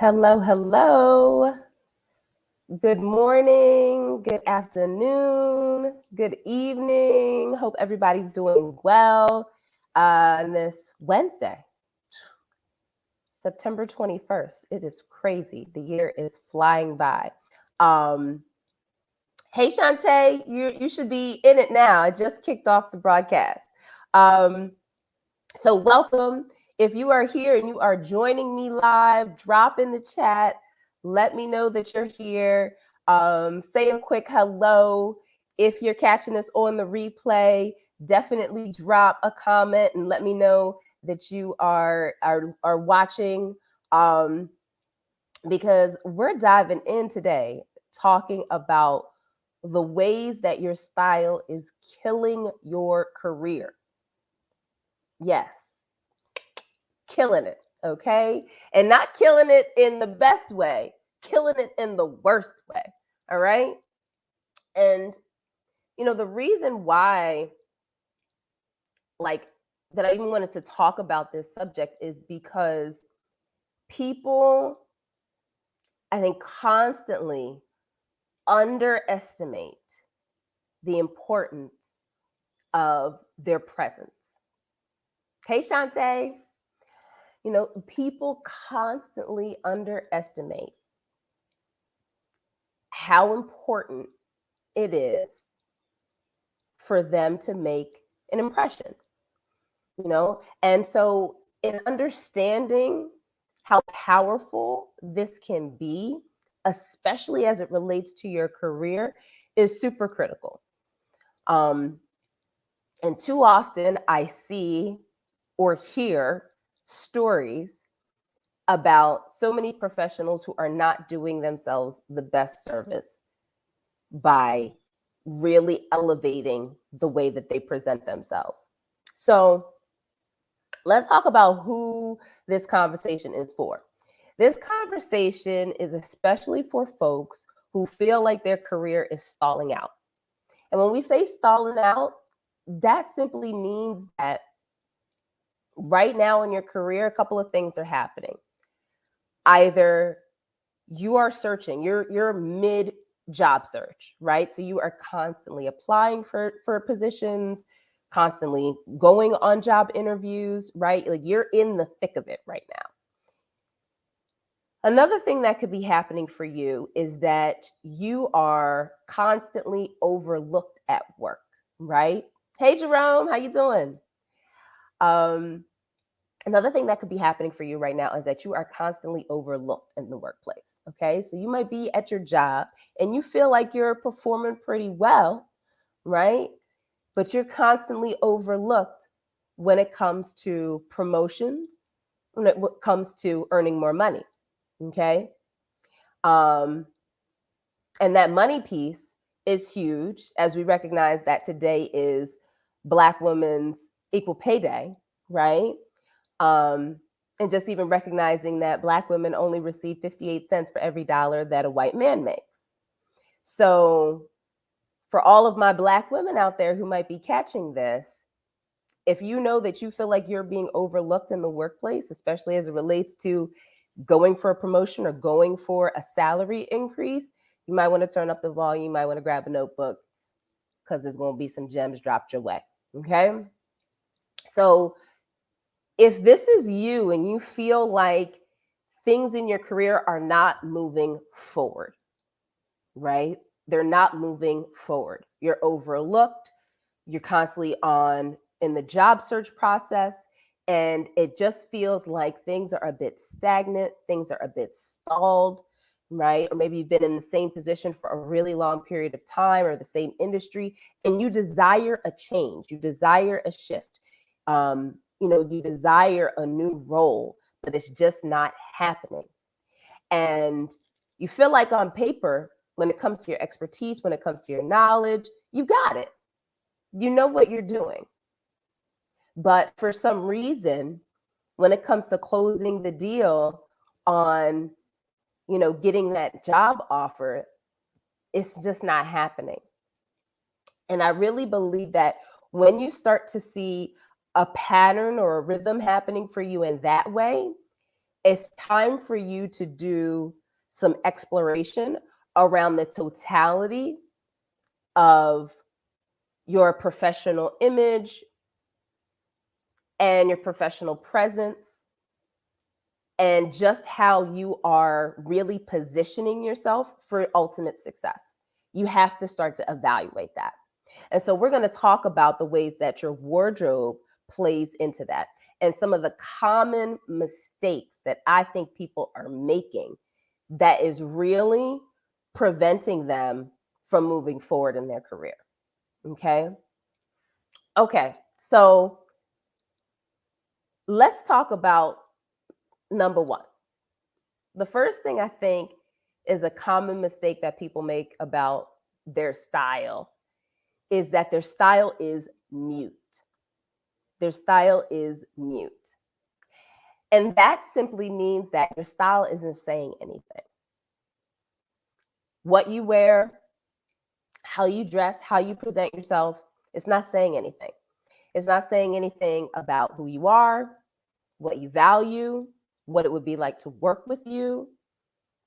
Hello, hello. Good morning, good afternoon, good evening. Hope everybody's doing well on this Wednesday, September 21st. It is crazy. The year is flying by. Um, hey, Shantae, you should be in it now. I just kicked off the broadcast. Um, So, welcome. If you are here and you are joining me live, drop in the chat. Let me know that you're here. Say a quick hello. If you're catching this on the replay, definitely drop a comment and let me know that you are watching. Um, because we're diving in today talking about the ways that your style is killing your career. Yes, killing it, okay? And not killing it in the best way, killing it in the worst way, all right? And, the reason why, like, that I even wanted to talk about this subject is because people, I think, constantly underestimate the importance of their presence. Hey, Shantae. People constantly underestimate how important it is for them to make an impression, And so, in understanding how powerful this can be, especially as it relates to your career, is super critical. Um, and too often I see or hear stories about so many professionals who are not doing themselves the best service by really elevating the way that they present themselves. So let's talk about who this conversation is for. This conversation is especially for folks who feel like their career is stalling out. And when we say stalling out, that simply means that right now in your career, a couple of things are happening. Either you are searching, you're mid job search, right? So you are constantly applying for positions, constantly going on job interviews, right? Like you're in the thick of it right now. Another thing that could be happening for you is that you are constantly overlooked at work, right? Hey Jerome, how you doing? Another thing that could be happening for you right now is that you are constantly overlooked in the workplace. Okay. So you might be at your job and you feel like you're performing pretty well, right? But you're constantly overlooked when it comes to promotions, when it comes to earning more money. Okay. And that money piece is huge as we recognize that today is Black women's equal pay day, right? And just even recognizing that Black women only receive 58 cents for every dollar that a white man makes. So, for all of my Black women out there who might be catching this, if you know that you feel like you're being overlooked in the workplace, especially as it relates to going for a promotion or going for a salary increase, you might want to turn up the volume. You might want to grab a notebook because there's going to be some gems dropped your way. Okay. So, if this is you and you feel like things in your career are not moving forward, right? They're not moving forward. You're overlooked. You're constantly on in the job search process. And it just feels like things are a bit stagnant, things are a bit stalled, right? Or maybe you've been in the same position for a really long period of time or the same industry, and you desire a change, you desire a shift. You desire a new role, but it's just not happening. And you feel like on paper, when it comes to your expertise, when it comes to your knowledge, you got it. You know what you're doing. But for some reason, when it comes to closing the deal on, getting that job offer, it's just not happening. And I really believe that when you start to see a pattern or a rhythm happening for you in that way, it's time for you to do some exploration around the totality of your professional image and your professional presence, and just how you are really positioning yourself for ultimate success. You have to start to evaluate that. And so we're going to talk about the ways that your wardrobe plays into that and some of the common mistakes that I think people are making that is really preventing them from moving forward in their career. Okay. Okay. So let's talk about number one. The first thing I think is a common mistake that people make about their style is that their style is mute. Their style is mute. And that simply means that your style isn't saying anything. What you wear, how you dress, how you present yourself, it's not saying anything. It's not saying anything about who you are, what you value, what it would be like to work with you,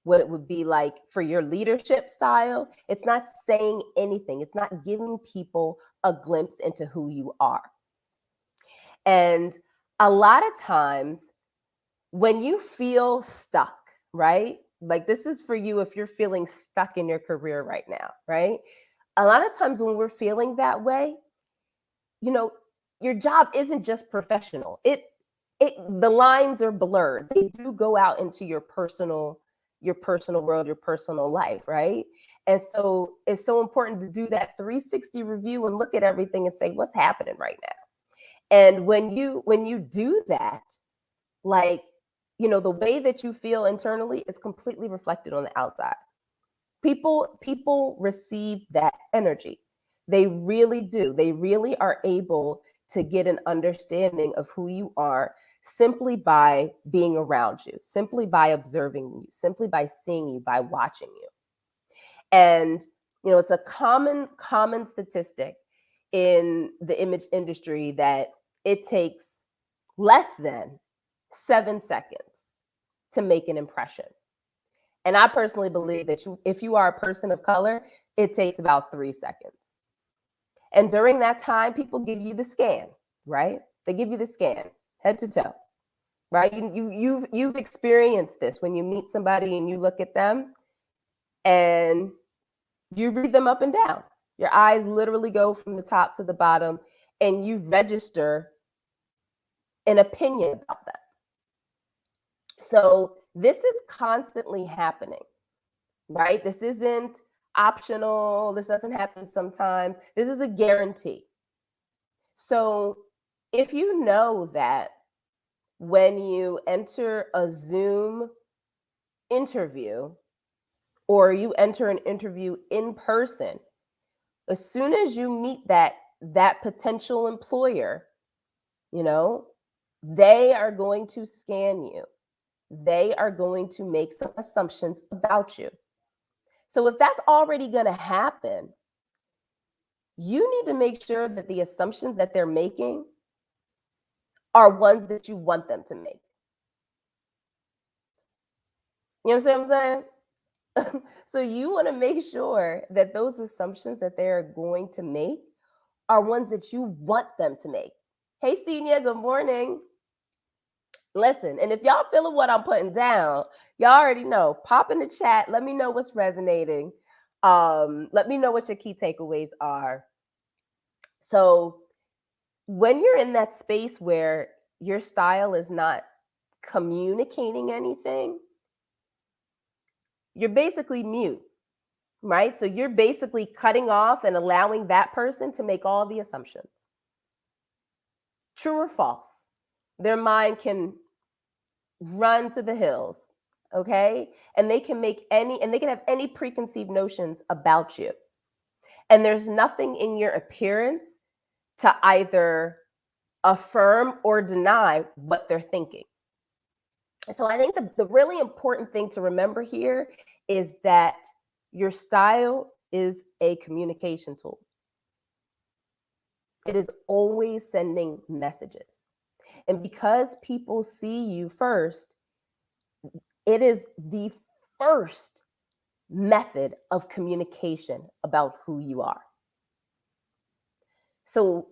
what it would be like for your leadership style. It's not saying anything. It's not giving people a glimpse into who you are. And a lot of times when you feel stuck, right? Like this is for you if you're feeling stuck in your career right now, right? A lot of times when we're feeling that way, you know, your job isn't just professional. The lines are blurred. They do go out into your personal world, your personal life, right? And so it's so important to do that 360 review and look at everything and say, what's happening right now? And when you do that, like, you know, the way that you feel internally is completely reflected on the outside. People receive that energy. They really do. They really are able to get an understanding of who you are simply by being around you, simply by observing you, simply by seeing you, by watching you. And, you know, it's a common statistic in the image industry that it takes less than 7 seconds to make an impression. And I personally believe that if you are a person of color, it takes about 3 seconds. And during that time, people give you the scan, right? They give you the scan, head to toe, right? You've experienced this when you meet somebody and you look at them and you read them up and down. Your eyes literally go from the top to the bottom and you register an opinion about them. So this is constantly happening, right? This isn't optional. This doesn't happen sometimes. This is a guarantee. So if you know that when you enter a Zoom interview or you enter an interview in person, as soon as you meet that potential employer, you know, they are going to scan you. They are going to make some assumptions about you. So if that's already going to happen, you need to make sure that the assumptions that they're making are ones that you want them to make. You know what I'm saying? So you want to make sure that those assumptions that they're going to make are ones that you want them to make. Hey, Senior, good morning. Listen, and if y'all feeling what I'm putting down, y'all already know. Pop in the chat. Let me know what's resonating. Let me know what your key takeaways are. So when you're in that space where your style is not communicating anything, you're basically mute, right? So you're basically cutting off and allowing that person to make all the assumptions. True or false? Their mind can run to the hills, okay? And they can have any preconceived notions about you. And there's nothing in your appearance to either affirm or deny what they're thinking. So I think the really important thing to remember here is that your style is a communication tool. It is always sending messages. And because people see you first, It is the first method of communication about who you are. So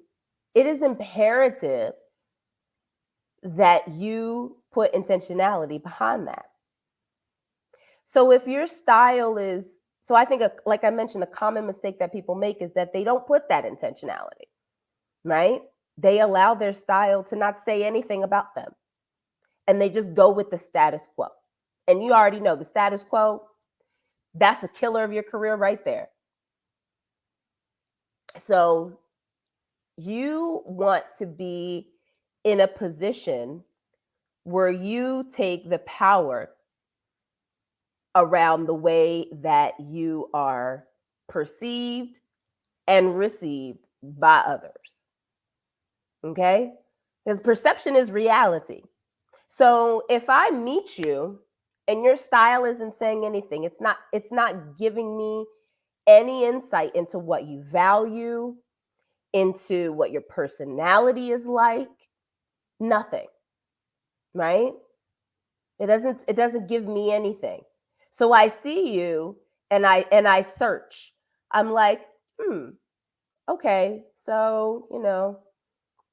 it is imperative that you put intentionality behind that. So if your style is, so I think, like I mentioned, a common mistake that people make is that they don't put that intentionality, right? They allow their style to not say anything about them, and they just go with the status quo. And you already know the status quo, that's a killer of your career right there. So you want to be in a position where you take the power around the way that you are perceived and received by others. Okay? Because perception is reality. So if I meet you and your style isn't saying anything, it's not giving me any insight into what you value, into what your personality is like, nothing. Right? It doesn't give me anything. So I see you and I search. I'm like, okay, so,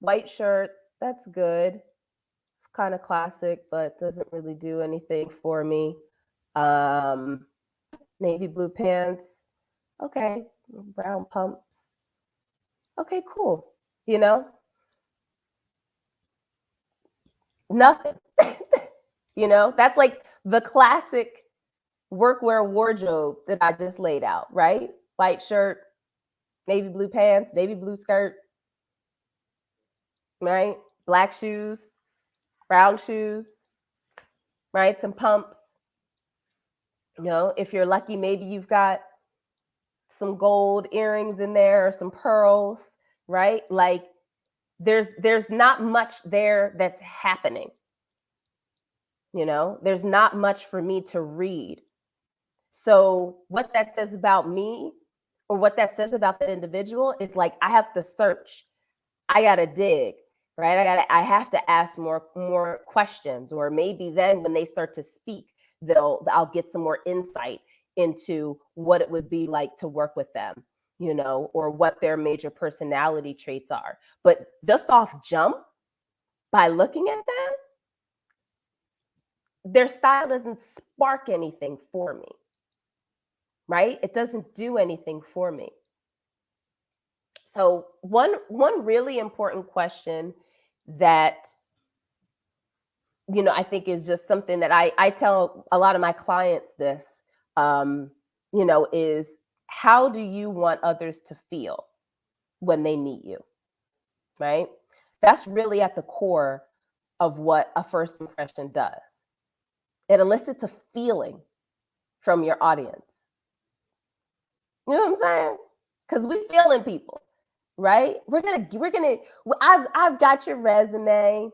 white shirt, that's good. It's kind of classic, but doesn't really do anything for me. Um, Navy blue pants, okay, brown pumps. Okay, cool. You know, Nothing. That's like the classic workwear wardrobe that I just laid out, right? White shirt, navy blue pants, navy blue skirt, right? Black shoes, brown shoes, right? Some pumps. If you're lucky, maybe you've got some gold earrings in there or some pearls, right? Like there's not much there that's happening. There's not much for me to read. So what that says about me or what that says about that individual is like I have to search. I got to dig, right? I have to ask more questions, or maybe then when they start to speak, I'll get some more insight into what it would be like to work with them, or what their major personality traits are. But just off jump, by looking at them, their style doesn't spark anything for me, right? It doesn't do anything for me. So one really important question that I think is just something that I tell a lot of my clients this, is how do you want others to feel when they meet you, right? That's really at the core of what a first impression does. It elicits a feeling from your audience. You know what I'm saying? Because we feeling people, right? I've got your resume,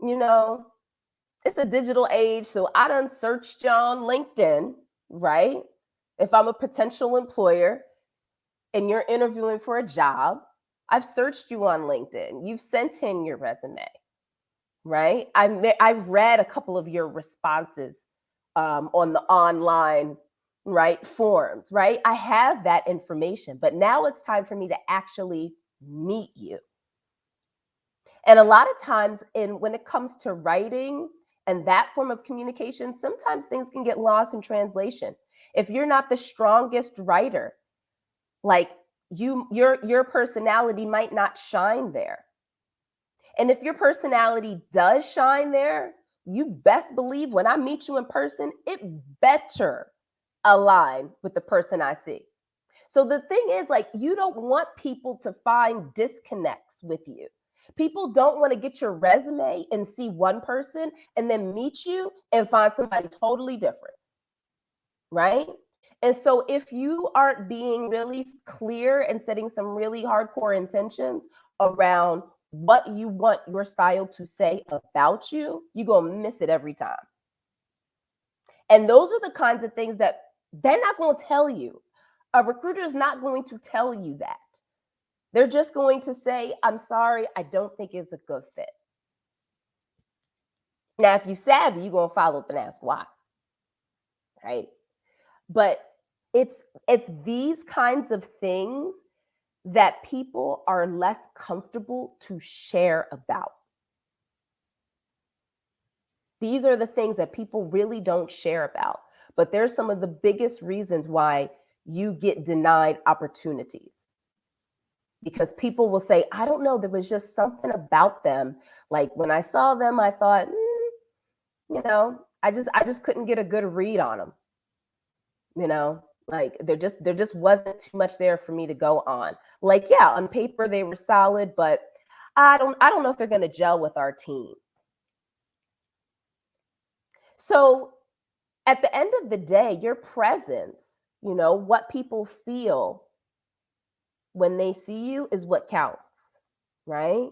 it's a digital age, so I done searched you on LinkedIn, right? If I'm a potential employer and you're interviewing for a job, I've searched you on LinkedIn. You've sent in your resume, right? I've read a couple of your responses on the online, right, forums, right? I have that information, but now it's time for me to actually meet you. And a lot of times when it comes to writing and that form of communication, sometimes things can get lost in translation. If you're not the strongest writer, like your personality might not shine there. And if your personality does shine there, you best believe when I meet you in person, it better align with the person I see. So the thing is, like, you don't want people to find disconnects with you. People don't want to get your resume and see one person and then meet you and find somebody totally different, right? And so if you aren't being really clear and setting some really hardcore intentions around what you want your style to say about you, you're going to miss it every time. And those are the kinds of things that they're not going to tell you. A recruiter is not going to tell you that. They're just going to say, I'm sorry, I don't think it's a good fit. Now, if you savvy, you're going to follow up and ask why, right? But it's these kinds of things that people are less comfortable to share about. These are the things that people really don't share about. But there's some of the biggest reasons why you get denied opportunities. Because people will say, I don't know, there was just something about them. Like when I saw them, I thought, I just couldn't get a good read on them. Like there just wasn't too much there for me to go on. Like, yeah, on paper they were solid, but I don't know if they're going to gel with our team. So at the end of the day, your presence, what people feel when they see you is what counts, right?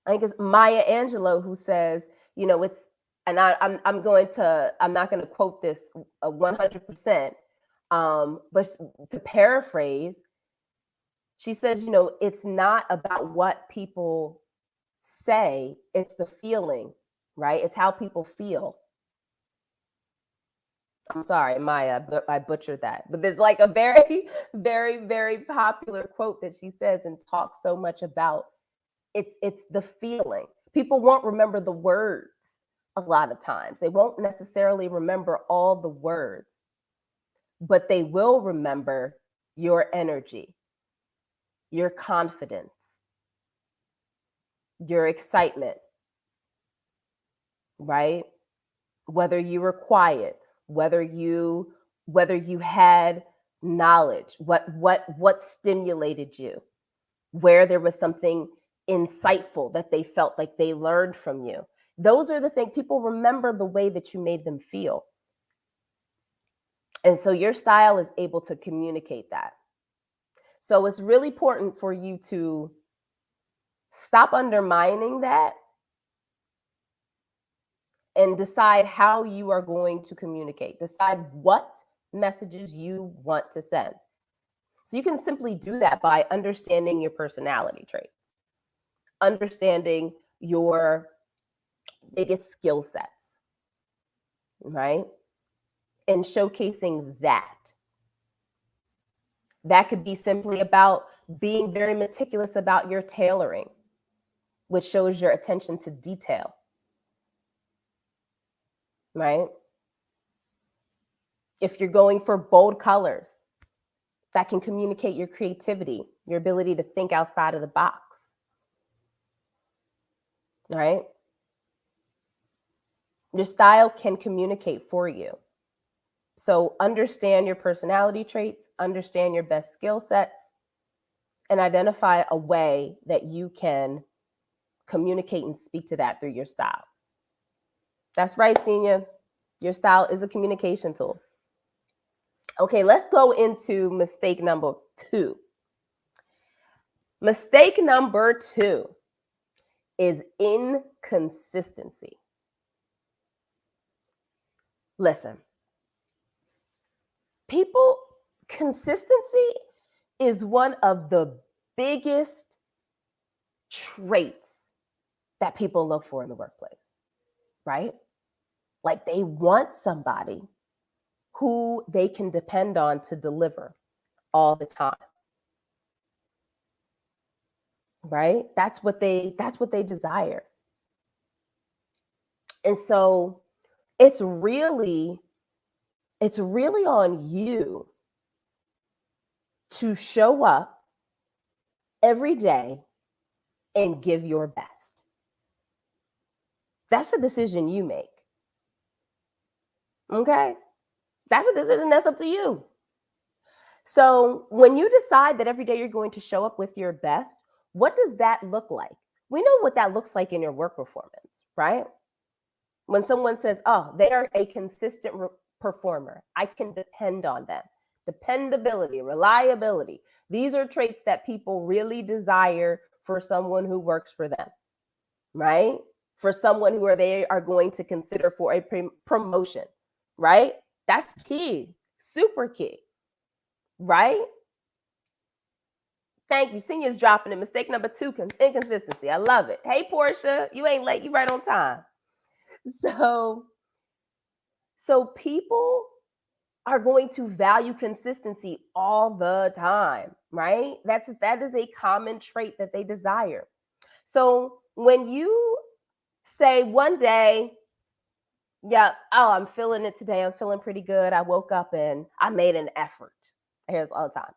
I think it's Maya Angelou who says, it's, and I'm not going to quote this 100%, but to paraphrase, she says, it's not about what people say, it's the feeling, right? It's how people feel. I'm sorry, Maya, but I butchered that. But there's like a very, very, very popular quote that she says and talks so much about. It's the feeling. People won't remember the words a lot of times. They won't necessarily remember all the words, but they will remember your energy, your confidence, your excitement, right? Whether you were quiet, whether you had knowledge, what stimulated you, where there was something insightful that they felt like they learned from you. Those are the things people remember, the way that you made them feel. And so your style is able to communicate that. So it's really important for you to stop undermining that and decide how you are going to communicate. Decide what messages you want to send. So you can simply do that by understanding your personality traits, understanding your biggest skill sets, right? And showcasing that. That could be simply about being very meticulous about your tailoring, which shows your attention to detail, right? If you're going for bold colors, that can communicate your creativity, your ability to think outside of the box, right? Your style can communicate for you. So understand your personality traits, understand your best skill sets, and identify a way that you can communicate and speak to that through your style. That's right, Senior. Your style is a communication tool. Okay, let's go into mistake number 2. Mistake number 2 is inconsistency. Listen, consistency is one of the biggest traits that people look for in the workplace, right? Like they want somebody who they can depend on to deliver all the time, right? That's what they desire. And so it's really on you to show up every day and give your best. That's a decision you make. Okay? That's a decision that's up to you. So when you decide that every day you're going to show up with your best, what does that look like? We know what that looks like in your work performance, right? When someone says, oh, they are a consistent performer, I can depend on them. Dependability, reliability. These are traits that people really desire for someone who works for them, right? For someone who they are going to consider for a promotion, right? That's key, super key, right? Thank you. Senior's dropping it. Mistake number 2, inconsistency. I love it. Hey, Portia, you ain't late. You right on time. So people are going to value consistency all the time, right? That is a common trait that they desire. So when you say one day, yeah, oh, I'm feeling it today. I'm feeling pretty good. I woke up and I made an effort. I hear this all the time.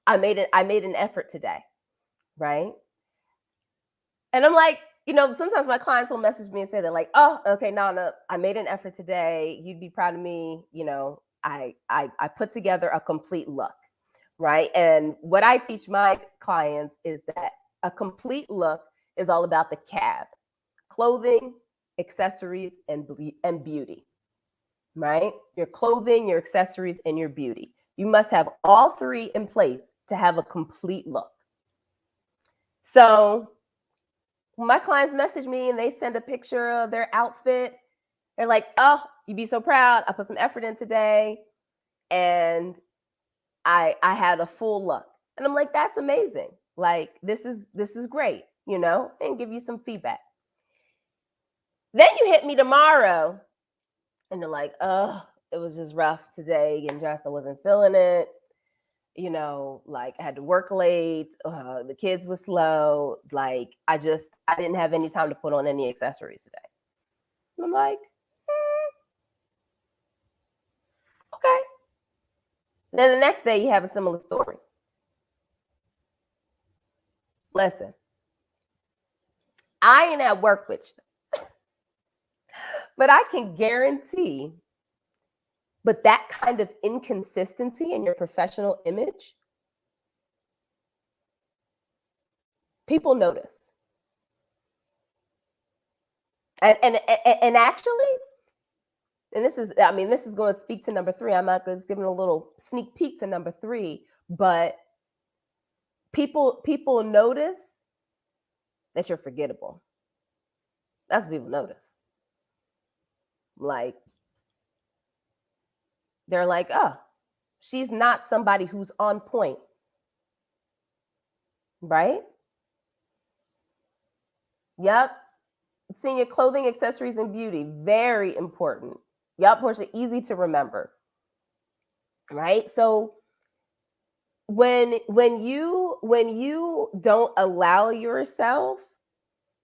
I made an effort today, right? And I'm like, sometimes my clients will message me and say they're like, oh, okay, no, I made an effort today. You'd be proud of me. I put together a complete look, right? And what I teach my clients is that a complete look is all about the CAB: clothing, accessories, and beauty, right? Your clothing, your accessories, and your beauty. You must have all 3 in place to have a complete look. So when my clients message me and they send a picture of their outfit, they're like, oh, you'd be so proud. I put some effort in today and I had a full look. And I'm like, that's amazing. Like, this is great, and give you some feedback. Then you hit me tomorrow and they're like, oh, it was just rough today getting dressed. I wasn't feeling it. Like I had to work late. The kids were slow. Like I didn't have any time to put on any accessories today. And I'm like, okay. Then the next day you have a similar story. Listen, I ain't at work with you, but I can guarantee, but that kind of inconsistency in your professional image, people notice. And actually, and this is going to speak to number 3. I'm not just giving a little sneak peek to number 3, but people notice that you're forgettable. That's what people notice. Like, they're like, oh, she's not somebody who's on point, right? Yep. Seeing your clothing, accessories, and beauty, very important. Yep, Portia, easy to remember, right? So when you don't allow yourself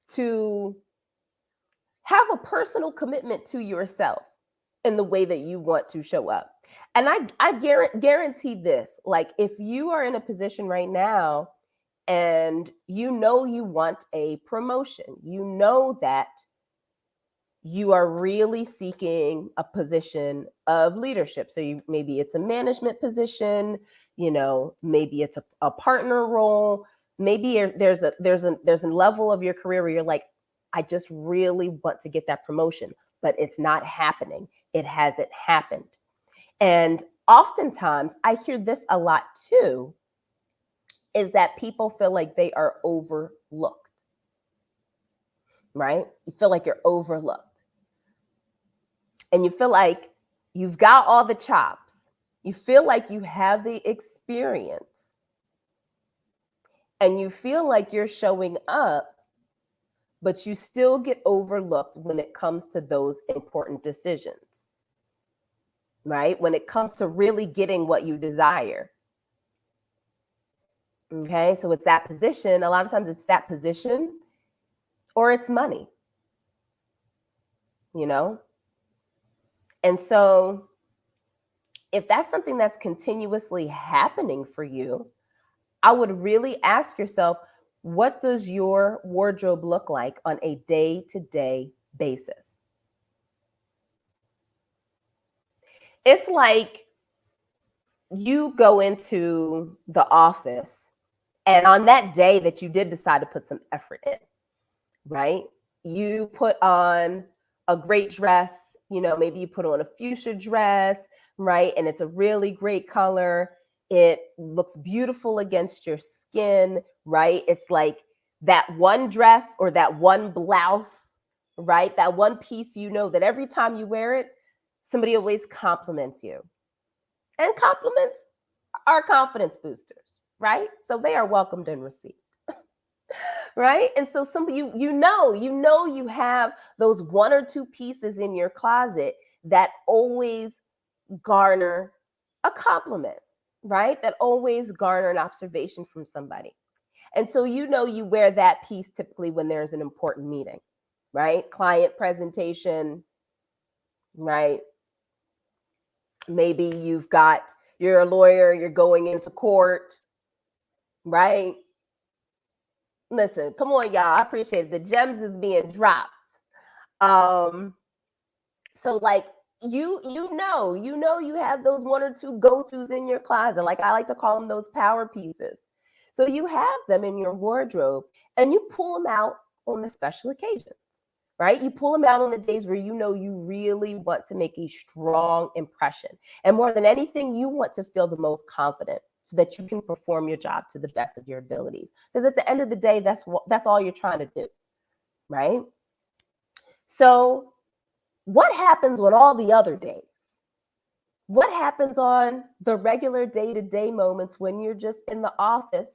to have a personal commitment to yourself in the way that you want to show up. And I guarantee this, like if you are in a position right now and you want a promotion, that you are really seeking a position of leadership. So maybe it's a management position, maybe it's a partner role. Maybe there's a level of your career where you're like, I just really want to get that promotion, but it's not happening. It hasn't happened. And oftentimes I hear this a lot too, is that people feel like they are overlooked, right? You feel like you're overlooked. And you feel like you've got all the chops. You feel like you have the experience. And you feel like you're showing up, but you still get overlooked when it comes to those important decisions, right? When it comes to really getting what you desire. Okay, so it's that position. A lot of times it's that position or it's money, And so if that's something that's continuously happening for you, I would really ask yourself, what does your wardrobe look like on a day-to-day basis? It's like you go into the office and on that day that you did decide to put some effort in, right? You put on a great dress, maybe you put on a fuchsia dress, right? And it's a really great color. It looks beautiful against your skin, right? It's like that one dress or that one blouse, right? That one piece, that every time you wear it, somebody always compliments you. And compliments are confidence boosters, right? So they are welcomed and received. Right? And so some you have those one or two pieces in your closet that always garner a compliment, right? That always garner an observation from somebody. And so you wear that piece typically when there's an important meeting, right? Client presentation, right? Maybe you're a lawyer, you're going into court, right? Listen, come on, y'all. I appreciate it. The gems is being dropped. Um, so like you have those one or two go-tos in your closet. Like I like to call them those power pieces. So you have them in your wardrobe and you pull them out on the special occasions, right? You pull them out on the days where you really want to make a strong impression. And more than anything, you want to feel the most confident so that you can perform your job to the best of your abilities. Because at the end of the day, that's all you're trying to do, right? So what happens on all the other days? What happens on the regular day-to-day moments when you're just in the office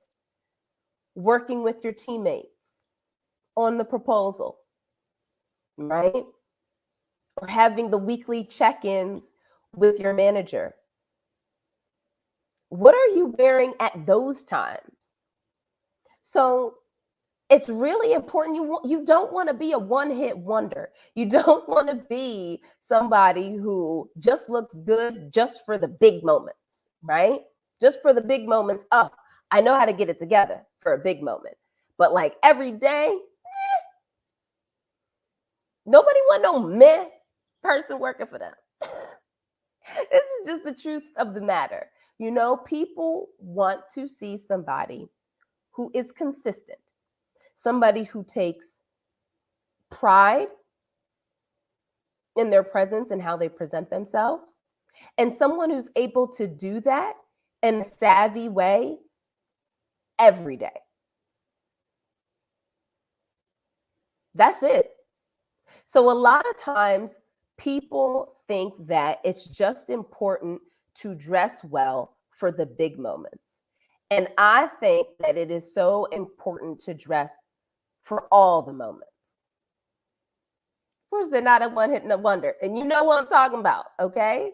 working with your teammates on the proposal, right? Or having the weekly check-ins with your manager? What are you wearing at those times? So it's really important. You don't want to be a one-hit wonder. You don't want to be somebody who just looks good just for the big moments, right? Just for the big moments. Oh, I know how to get it together for a big moment. But like every day, nobody want no meh person working for them. This is just the truth of the matter. People want to see somebody who is consistent, somebody who takes pride in their presence and how they present themselves, and someone who's able to do that in a savvy way every day. That's it. So a lot of times people think that it's just important to dress well for the big moments. And I think that it is so important to dress for all the moments. Of course, they're not a one-hit wonder. And you know what I'm talking about, okay?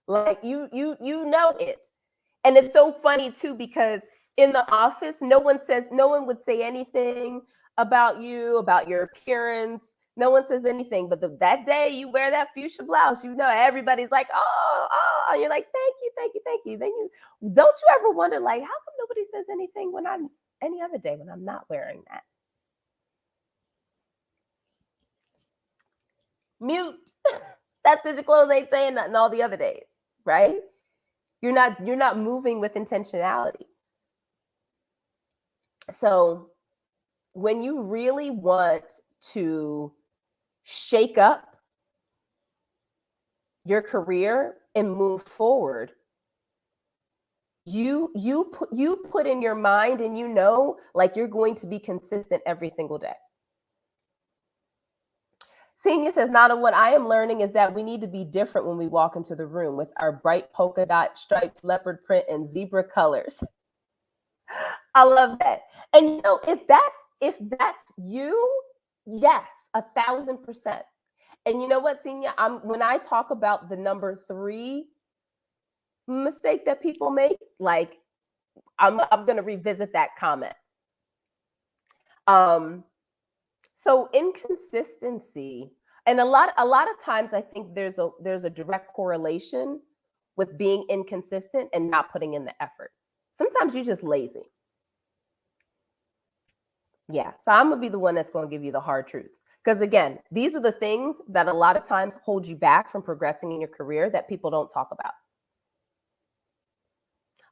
Like you know it. And it's so funny too, because in the office, no one would say anything about you, about your appearance. No one says anything. But that day you wear that fuchsia blouse, everybody's like, oh, and you're like, thank you, thank you, thank you. Then don't you ever wonder, like, how come nobody says anything when I'm any other day when I'm not wearing that? Mute. That's because your clothes ain't saying nothing all the other days, right? You're not moving with intentionality. So when you really want to shake up your career and move forward, you put in your mind and like you're going to be consistent every single day. Senior says, Nada, what I am learning is that we need to be different when we walk into the room with our bright polka dot stripes, leopard print, and zebra colors. I love that. And if that's you, yes, 1,000%. And you know what, Senior? When I talk about the number 3 mistake that people make, like I'm going to revisit that comment. So inconsistency, and a lot of times I think there's a direct correlation with being inconsistent and not putting in the effort. Sometimes you're just lazy. Yeah, so I'm gonna be the one that's going to give you the hard truths. Because again, these are the things that a lot of times hold you back from progressing in your career that people don't talk about.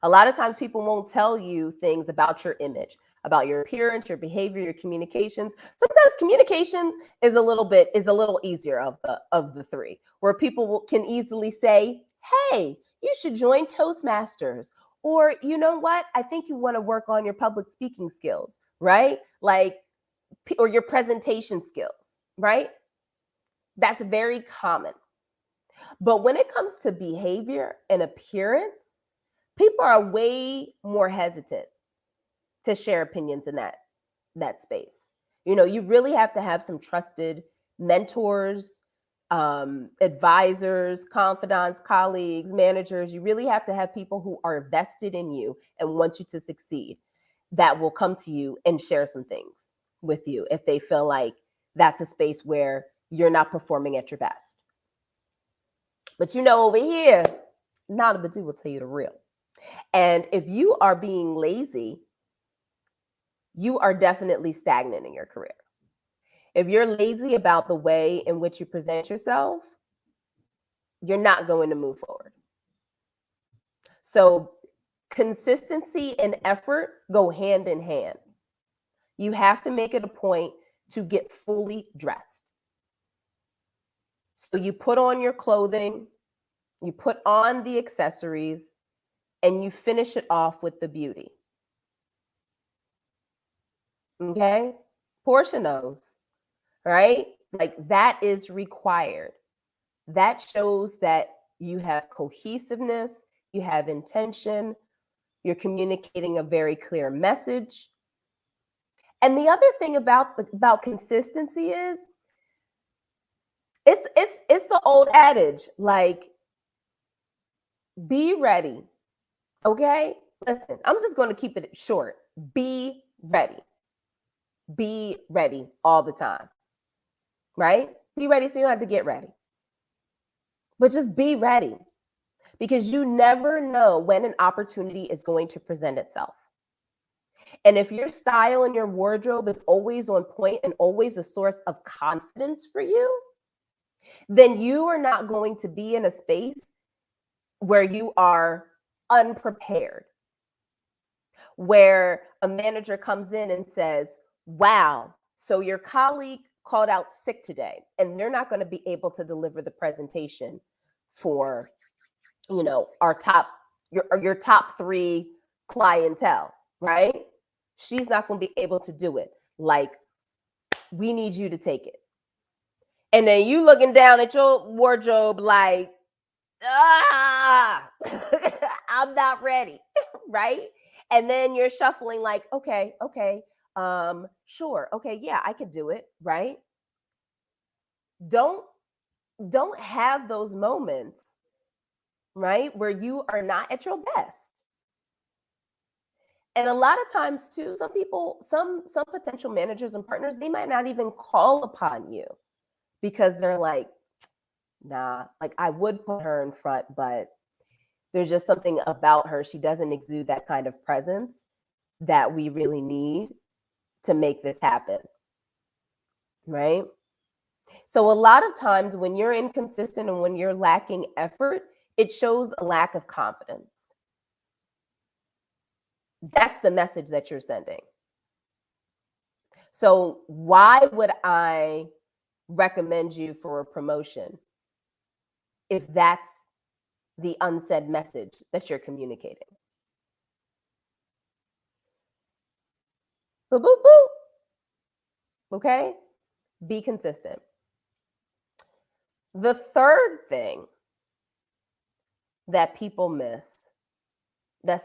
A lot of times people won't tell you things about your image, about your appearance, your behavior, your communications. Sometimes communication is a little easier of the 3, where people can easily say, hey, you should join Toastmasters. Or, you know what? I think you want to work on your public speaking skills, right? Or your presentation skills, right? That's very common. But when it comes to behavior and appearance, people are way more hesitant to share opinions in that space. You really have to have some trusted mentors, advisors, confidants, colleagues, managers. You really have to have people who are vested in you and want you to succeed, that will come to you and share some things with you if they feel like that's a space where you're not performing at your best. But over here, Nada Badu will tell you the real. And if you are being lazy, you are definitely stagnant in your career. If you're lazy about the way in which you present yourself, you're not going to move forward. So consistency and effort go hand in hand. You have to make it a point to get fully dressed. So you put on your clothing, you put on the accessories, and you finish it off with the beauty. Okay? Portia knows, right? Like, that is required. That shows that you have cohesiveness, you have intention, you're communicating a very clear message. And the other thing about consistency is it's the old adage, like, be ready. Okay? Listen, I'm just going to keep it short. Be ready. Be ready all the time. Right? Be ready so you don't have to get ready. But just be ready, because you never know when an opportunity is going to present itself. And if your style and your wardrobe is always on point and always a source of confidence for you, then you are not going to be in a space where you are unprepared, where a manager comes in and says, wow, so your colleague called out sick today, and they're not going to be able to deliver the presentation for, our your top 3 clientele, right? She's not going to be able to do it. Like, we need you to take it. And then you looking down at your wardrobe like, I'm not ready, right? And then you're shuffling like, okay, sure, okay, yeah, I could do it, right? Don't have those moments, right, where you are not at your best. And a lot of times too, some potential managers and partners, they might not even call upon you because they're like, nah, like, I would put her in front, but there's just something about her. She doesn't exude that kind of presence that we really need to make this happen, right? So a lot of times when you're inconsistent and when you're lacking effort, it shows a lack of confidence. That's the message that you're sending. So why would I recommend you for a promotion if that's the unsaid message that you're communicating? Boop, boop, boop. Okay? Be consistent. The third thing that people miss, that's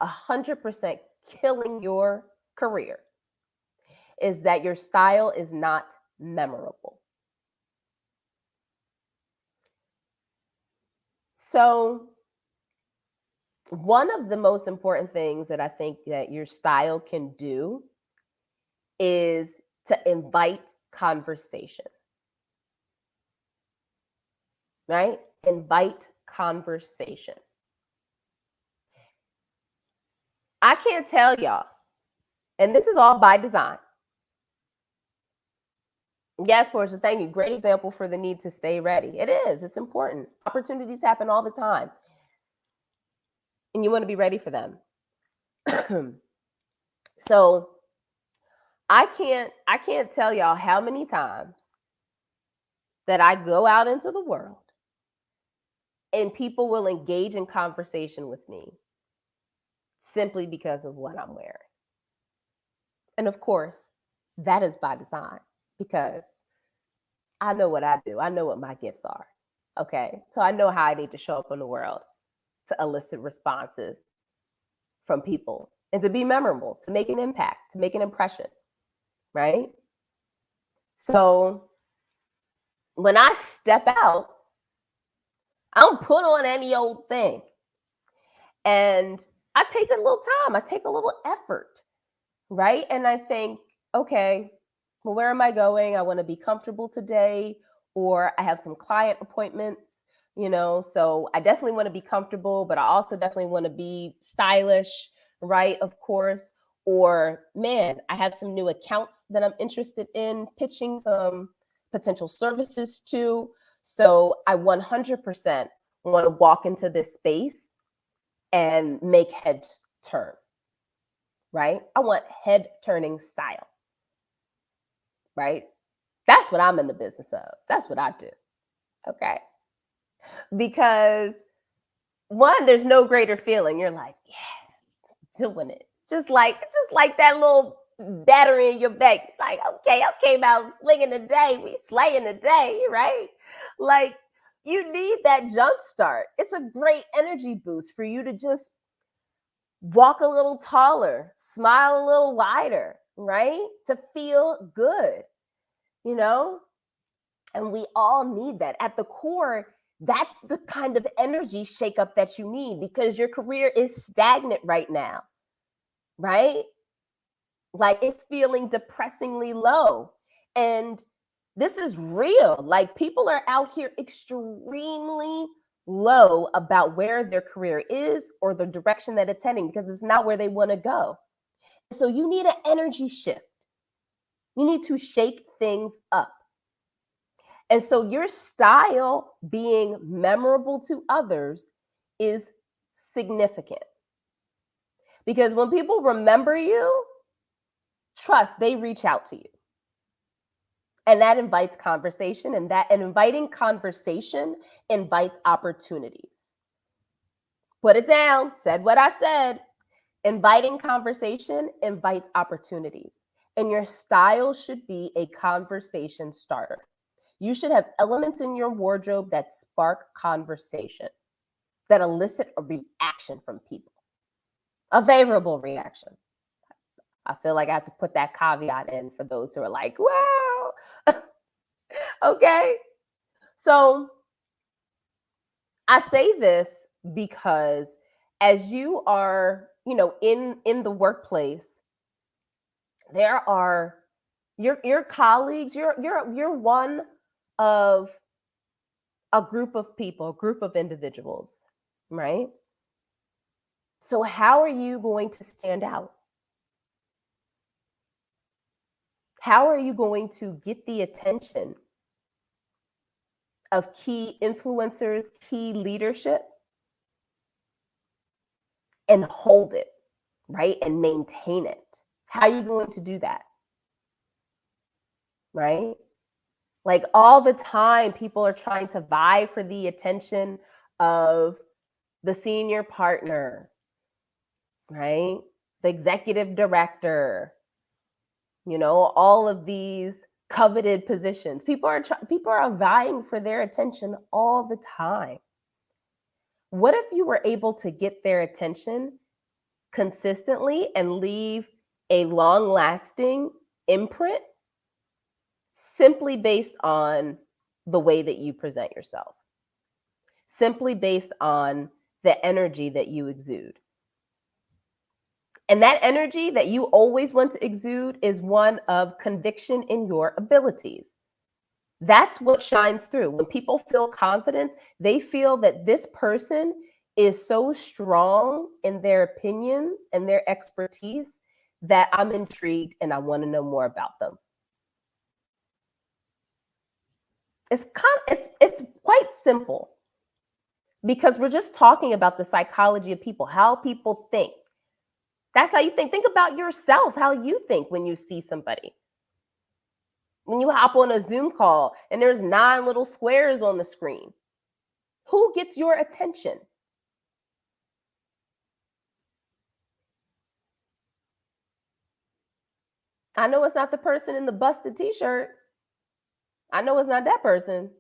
100% killing your career, is that your style is not memorable. So one of the most important things that I think that your style can do is to invite conversation, right? Invite conversation. I can't tell y'all, and this is all by design. Yes, Portia, thank you. Great example for the need to stay ready. It is. It's important. Opportunities happen all the time, and you want to be ready for them. So I can't tell y'all how many times that I go out into the world and people will engage in conversation with me simply because of what I'm wearing. And of course, that is by design, because I know what I do. I know what my gifts are. Okay. So I know how I need to show up in the world to elicit responses from people and to be memorable, to make an impact, to make an impression, right? So when I step out, I don't put on any old thing. And I take a little time, I take a little effort, right? And I think, okay, well, where am I going? I want to be comfortable today, or I have some client appointments, so I definitely want to be comfortable, but I also definitely want to be stylish, right? Of course. Or, man, I have some new accounts that I'm interested in pitching some potential services to. So I 100% want to walk into this space and make head turn, right? I want head turning style, right? That's what I'm in the business of. That's what I do. Okay. Because one, there's no greater feeling. You're like, yeah, doing it. Just like that little battery in your back. Like, okay, I came out swinging today. We slaying today, right? Like, you need that jump start. It's a great energy boost for you to just walk a little taller, smile a little wider, right? To feel good, you know? And we all need that. At the core, that's the kind of energy shakeup that you need because your career is stagnant right now, right? Like it's feeling depressingly low. And this is real. Like people are out here extremely low about where their career is or the direction that it's heading because it's not where they want to go. So you need an energy shift. You need to shake things up. And so your style being memorable to others is significant. Because when people remember you, trust, they reach out to you. And that invites conversation, and inviting conversation invites opportunities. Put it down, said what I said. Inviting conversation invites opportunities. And your style should be a conversation starter. You should have elements in your wardrobe that spark conversation, that elicit a reaction from people, a favorable reaction. I feel like I have to put that caveat in for those who are like, wow. Okay. So I say this because as you are, in the workplace, there are your colleagues, you're one of a group of people, a group of individuals, right? So how are you going to stand out? How are you going to get the attention of key influencers, key leadership, and hold it, right? And maintain it? How are you going to do that? Right? Like all the time, people are trying to vie for the attention of the senior partner, right? The executive director, all of these coveted positions. People are vying for their attention all the time. What if you were able to get their attention consistently and leave a long-lasting imprint simply based on the way that you present yourself, simply based on the energy that you exude? And that energy that you always want to exude is one of conviction in your abilities. That's what shines through. When people feel confidence, they feel that this person is so strong in their opinions and their expertise that I'm intrigued and I want to know more about them. It's quite simple because we're just talking about the psychology of people, how people think. That's how you think. Think about yourself, how you think when you see somebody. When you hop on a Zoom call and there's 9 little squares on the screen, who gets your attention? I know it's not the person in the busted t-shirt. I know it's not that person.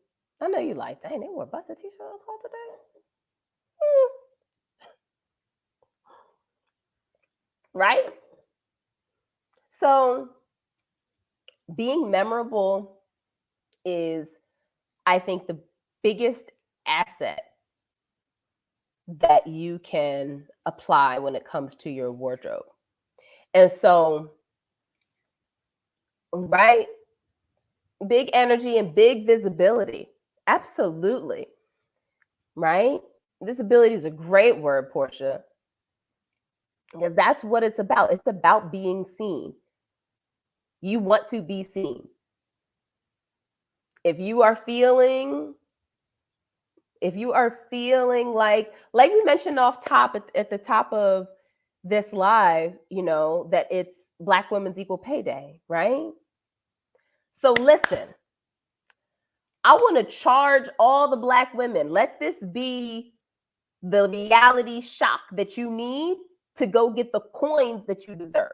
I know you like, dang, they wore a busted t-shirt on call today. right? So being memorable is, I think, the biggest asset that you can apply when it comes to your wardrobe. And so, right, big energy and big visibility. Absolutely. Right? Visibility is a great word, Portia, because that's what it's about. It's about being seen. You want to be seen. If you are feeling like we mentioned off top at the top of this live, that it's Black Women's Equal Pay Day, right? So listen, I want to charge all the Black women. Let this be the reality shock that you need to go get the coins that you deserve.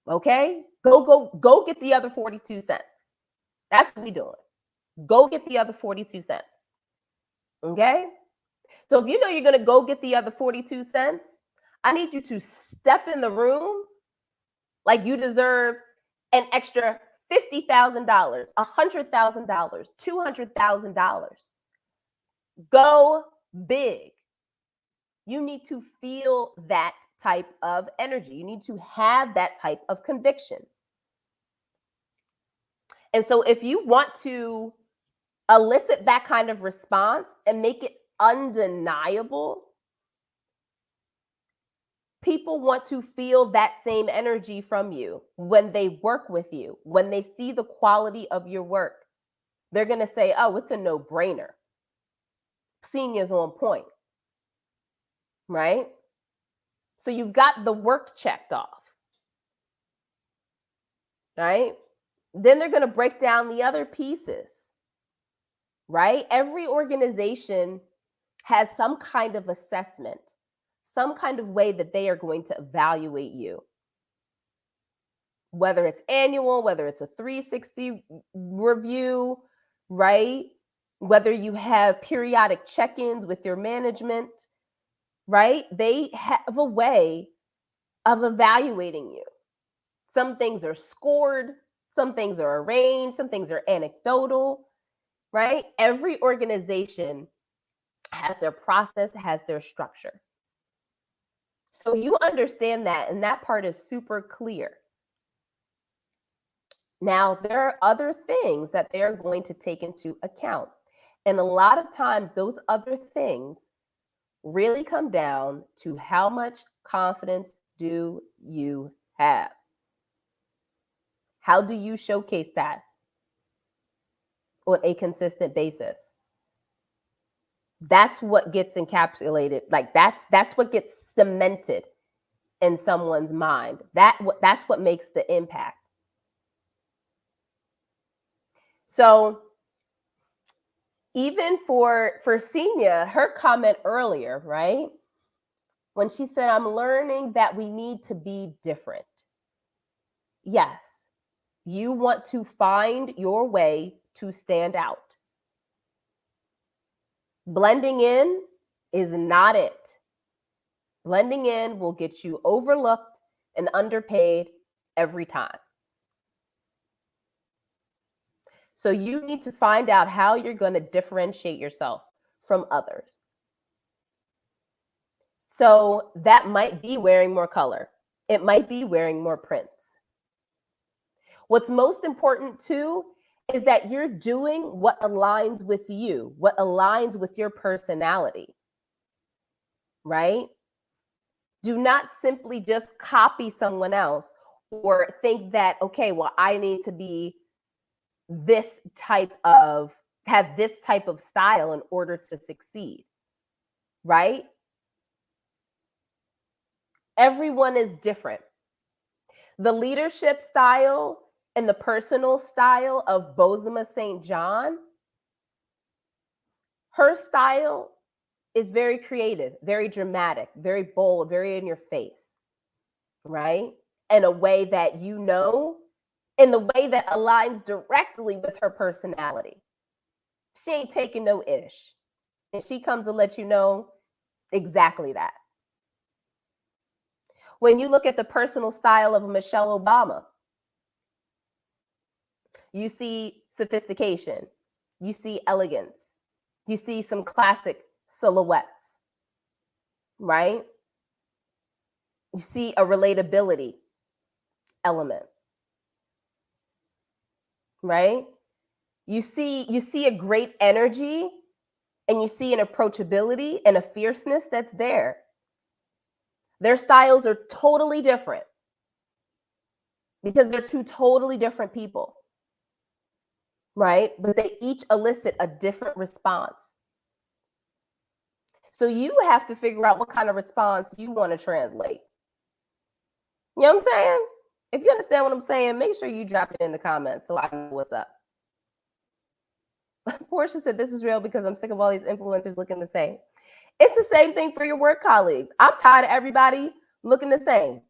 Okay? Go get the other 42 cents. That's what we're doing. Go get the other 42 cents. Okay? So if you know you're going to go get the other 42 cents, I need you to step in the room like you deserve an extra $50,000, $100,000, $200,000. Go big. You need to feel that type of energy. You need to have that type of conviction. And so if you want to elicit that kind of response and make it undeniable, people want to feel that same energy from you when they work with you, when they see the quality of your work. They're going to say, oh, it's a no-brainer. Senior's on point, right? So you've got the work checked off, right? Then they're going to break down the other pieces, right? Every organization has some kind of assessment, some kind of way that they are going to evaluate you. Whether it's annual, whether it's a 360 review, right? Whether you have periodic check-ins with your management, right? They have a way of evaluating you. Some things are scored, some things are arranged, some things are anecdotal, right? Every organization has their process, has their structure. So you understand that, and that part is super clear. Now, there are other things that they're going to take into account. And a lot of times, those other things really come down to how much confidence do you have? How do you showcase that on a consistent basis? That's what gets encapsulated. Like that's what gets cemented in someone's mind. That's what makes the impact. So even for Senia, her comment earlier, right? When she said, I'm learning that we need to be different. Yes, you want to find your way to stand out. Blending in is not it. Blending in will get you overlooked and underpaid every time. So you need to find out how you're going to differentiate yourself from others. So that might be wearing more color. It might be wearing more prints. What's most important too is that you're doing what aligns with you, what aligns with your personality, right? Do not simply just copy someone else or think that, okay, well, I need to be have this type of style in order to succeed, right? Everyone is different. The leadership style and the personal style of Bozoma St. John, her style is very creative, very dramatic, very bold, very in your face, right? In a way that in the way that aligns directly with her personality. She ain't taking no ish. And she comes to let you know exactly that. When you look at the personal style of Michelle Obama, you see sophistication, you see elegance, you see some classic silhouettes, right? You see a relatability element, right? You see a great energy, and you see an approachability and a fierceness that's there. Their styles are totally different because they're two totally different people, right? But they each elicit a different response. So you have to figure out what kind of response you want to translate. You know what I'm saying? If you understand what I'm saying, make sure you drop it in the comments so I know what's up. Portia said, this is real because I'm sick of all these influencers looking the same. It's the same thing for your work colleagues. I'm tired of everybody looking the same.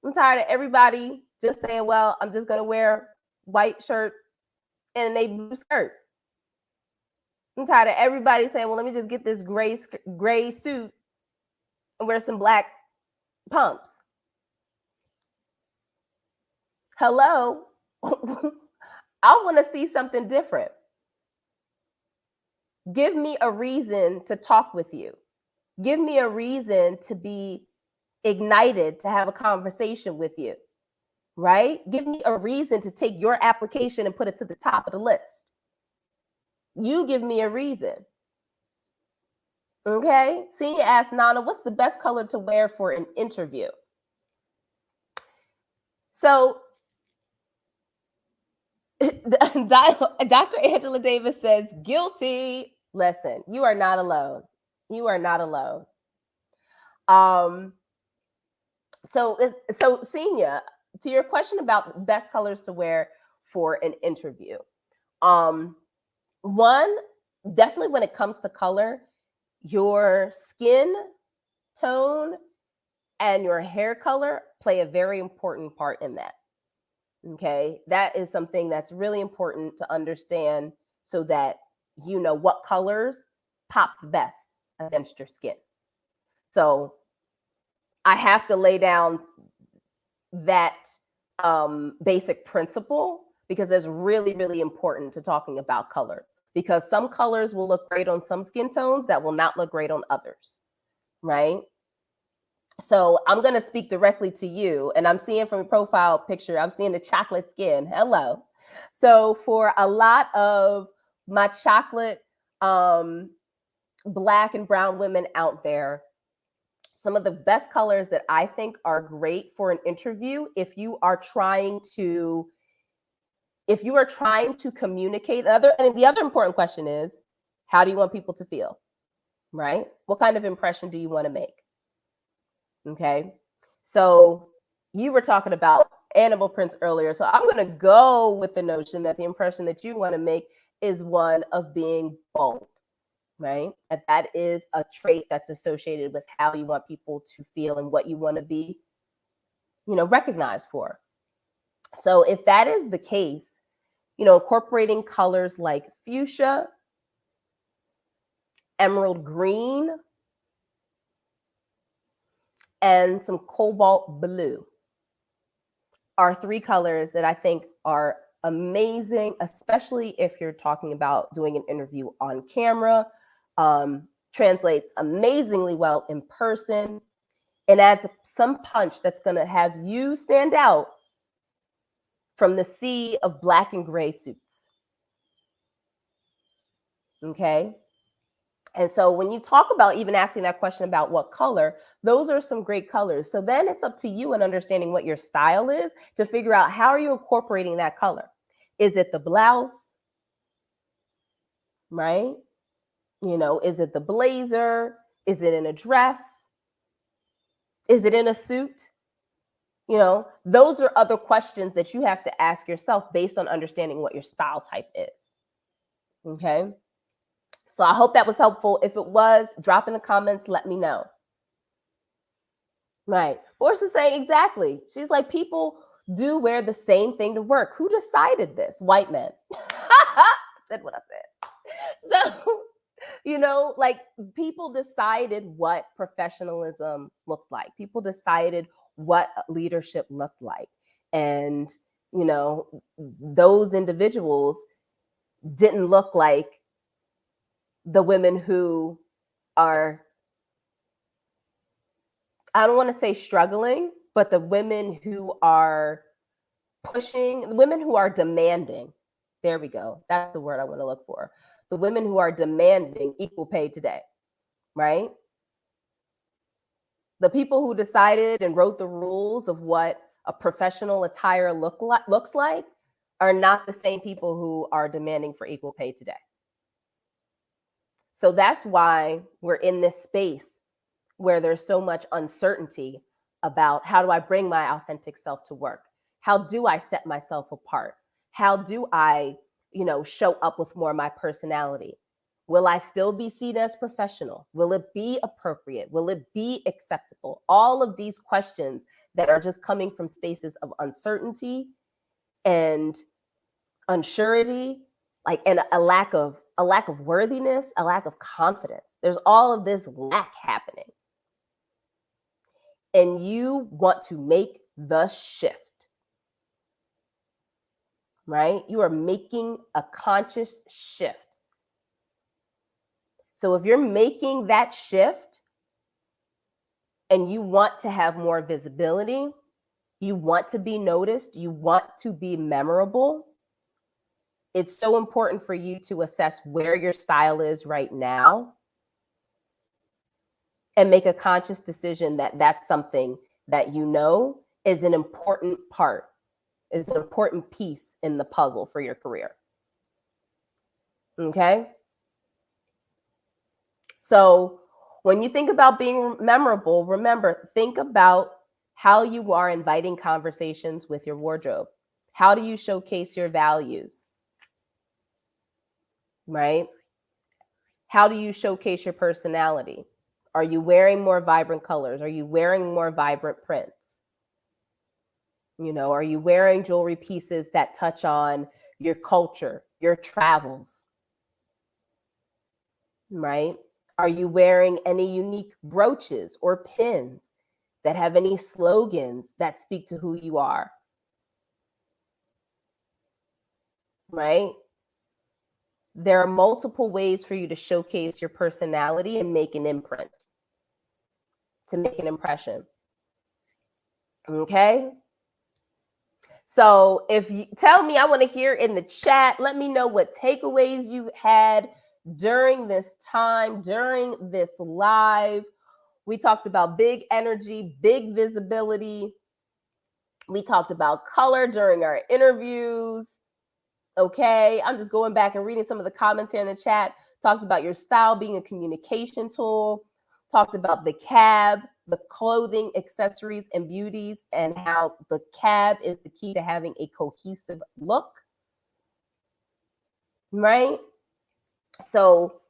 I'm tired of everybody just saying, well, I'm just going to wear white shirt and a navy blue skirt. I'm tired of everybody saying, well, let me just get this gray suit and wear some black pumps. Hello? I want to see something different. Give me a reason to talk with you. Give me a reason to be ignited, to have a conversation with you, right? Give me a reason to take your application and put it to the top of the list. You give me a reason. Okay? Senior asked Nana, what's the best color to wear for an interview? So Dr. Angela Davis says, guilty. Listen, you are not alone. You are not alone. So Senior, to your question about best colors to wear for an interview. One, definitely when it comes to color, your skin tone and your hair color play a very important part in that. Okay, that is something that's really important to understand so that you know what colors pop the best against your skin. So I have to lay down that basic principle because it's really, really important to talking about color, because some colors will look great on some skin tones that will not look great on others, right? So I'm going to speak directly to you, and I'm seeing from your profile picture, I'm seeing the chocolate skin. Hello. So for a lot of my chocolate black and brown women out there, some of the best colors that I think are great for an interview, if you are trying to communicate and the other important question is, how do you want people to feel, right? What kind of impression do you want to make? Okay. So you were talking about animal prints earlier. So I'm going to go with the notion that the impression that you want to make is one of being bold, right? That is a trait that's associated with how you want people to feel and what you want to be, recognized for. So if that is the case, incorporating colors like fuchsia, emerald green, and some cobalt blue are three colors that I think are amazing, especially if you're talking about doing an interview on camera. Translates amazingly well in person and adds some punch that's going to have you stand out from the sea of black and gray suits. Okay. And so when you talk about even asking that question about what color, those are some great colors. So then it's up to you and understanding what your style is to figure out how are you incorporating that color. Is it the blouse? Right? Is it the blazer? Is it in a dress? Is it in a suit? Those are other questions that you have to ask yourself based on understanding what your style type is. Okay. So I hope that was helpful. If it was, drop in the comments, let me know. Right. Portia's saying exactly. She's like, people do wear the same thing to work. Who decided this? White men. Said what I said. So, people decided what professionalism looked like. People decided what leadership looked like. And, you know, those individuals didn't look like the women who are, I don't want to say struggling, but the women who are pushing, the women who are demanding. There we go. That's the word I want to look for. The women who are demanding equal pay today, right? The people who decided and wrote the rules of what a professional attire looks like are not the same people who are demanding for equal pay today. So that's why we're in this space where there's so much uncertainty about, how do I bring my authentic self to work? How do I set myself apart? How do I, show up with more of my personality? Will I still be seen as professional? Will it be appropriate? Will it be acceptable? All of these questions that are just coming from spaces of uncertainty and unsurety, and a lack of worthiness, a lack of confidence. There's all of this lack happening. And you want to make the shift, right? You are making a conscious shift. So if you're making that shift and you want to have more visibility, you want to be noticed, you want to be memorable, it's so important for you to assess where your style is right now and make a conscious decision that that's something that is an important part, is an important piece in the puzzle for your career. Okay? So when you think about being memorable, remember, think about how you are inviting conversations with your wardrobe. How do you showcase your values? Right? How do you showcase your personality? Are you wearing more vibrant colors? Are you wearing more vibrant prints? Are you wearing jewelry pieces that touch on your culture, your travels? Right? Are you wearing any unique brooches or pins that have any slogans that speak to who you are? Right? There are multiple ways for you to showcase your personality and make an imprint, to make an impression. Okay? So if you tell me, I want to hear in the chat, let me know what takeaways you had during this time, during this live. We talked about big energy, big visibility. We talked about color during our interviews. Okay, I'm just going back and reading some of the comments here in the chat. Talked about your style being a communication tool. Talked about the cab, the clothing, accessories, and beauties, and how the cab is the key to having a cohesive look. Right? So,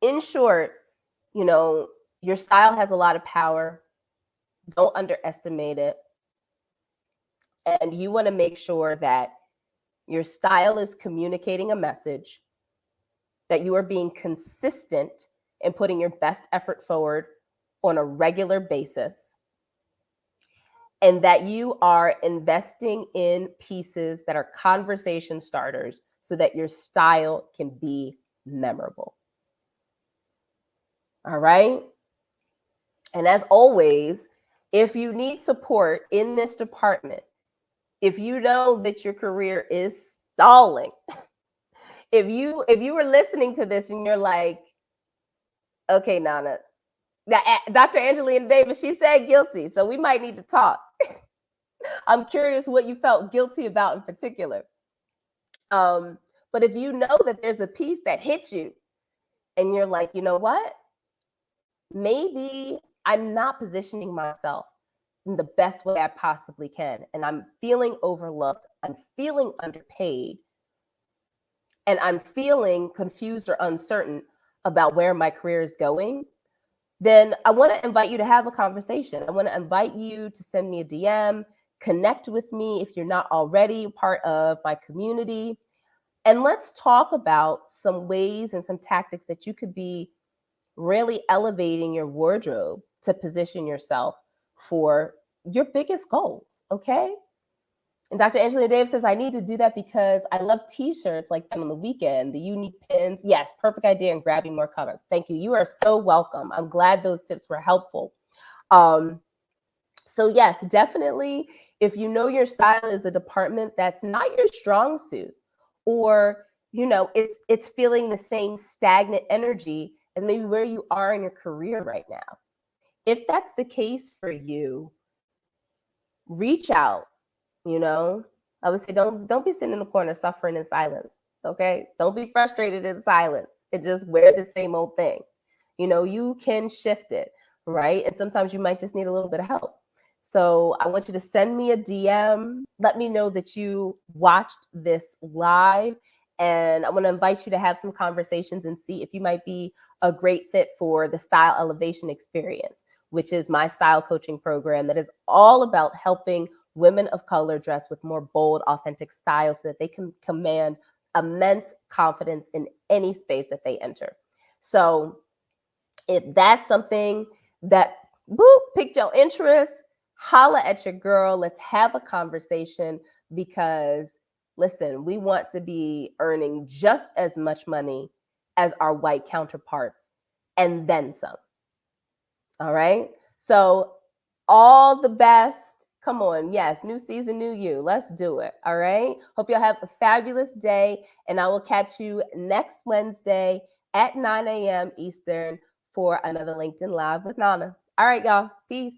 in short, your style has a lot of power. Don't underestimate it. And you want to make sure that your style is communicating a message, that you are being consistent and putting your best effort forward on a regular basis, and that you are investing in pieces that are conversation starters so that your style can be memorable. All right? And as always, if you need support in this department, if you know that your career is stalling, if you were listening to this and you're like, okay, Nana, Dr. Angelina Davis, she said guilty, so we might need to talk. I'm curious what you felt guilty about in particular. But if you know that there's a piece that hit you and you're like, you know what? Maybe I'm not positioning myself in the best way I possibly can, and I'm feeling overlooked, I'm feeling underpaid, and I'm feeling confused or uncertain about where my career is going, then I want to invite you to have a conversation. I want to invite you to send me a DM, connect with me if you're not already part of my community, and let's talk about some ways and some tactics that you could be really elevating your wardrobe to position yourself for your biggest goals, okay? And Dr. Angela Davis says, I need to do that because I love t-shirts like that on the weekend, the unique pins. Yes, perfect idea, and grabbing more color. Thank you. You are so welcome. I'm glad those tips were helpful. So yes, definitely, if you know your style is a department that's not your strong suit, or it's feeling the same stagnant energy as maybe where you are in your career right now. If that's the case for you, reach out. You know, I would say don't be sitting in the corner suffering in silence. Okay, don't be frustrated in silence and just wear the same old thing. You can shift it, right? And sometimes you might just need a little bit of help. So I want you to send me a DM. Let me know that you watched this live. And I want to invite you to have some conversations and see if you might be a great fit for the Style Elevation Experience, which is my style coaching program that is all about helping women of color dress with more bold, authentic style so that they can command immense confidence in any space that they enter. So if that's something that piqued your interest, holla at your girl. Let's have a conversation, because listen, we want to be earning just as much money as our white counterparts and then some. All right. So all the best. Come on. Yes. New season, new you. Let's do it. All right. Hope y'all have a fabulous day. And I will catch you next Wednesday at 9 a.m. Eastern for another LinkedIn Live with Nana. All right, y'all. Peace.